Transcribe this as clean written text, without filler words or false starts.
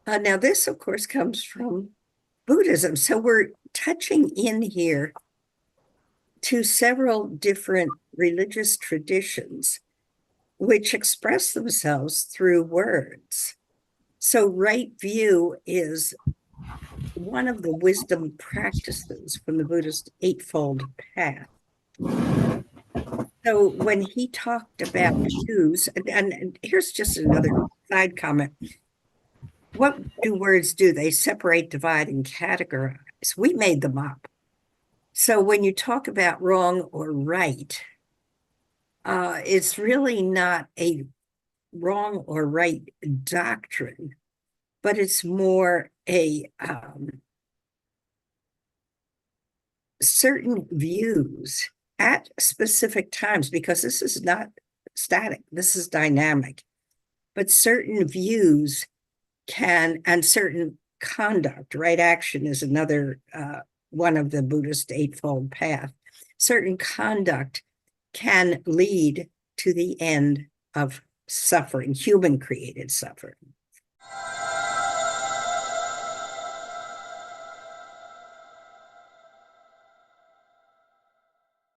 Now, this, of course, comes from Buddhism. So we're touching in here to several different religious traditions which express themselves through words. So, right view is one of the wisdom practices from the Buddhist Eightfold Path. So, when he talked about shoes, and here's just another side comment. What do words do? They separate, divide, and categorize. We made them up. So, when you talk about wrong or right, it's really not a wrong or right doctrine, but it's more a certain views at specific times, because this is not static, this is dynamic. But certain views can, and certain conduct, right action is another one of the Buddhist Eightfold Path. Certain conduct can lead to the end of suffering, human created suffering.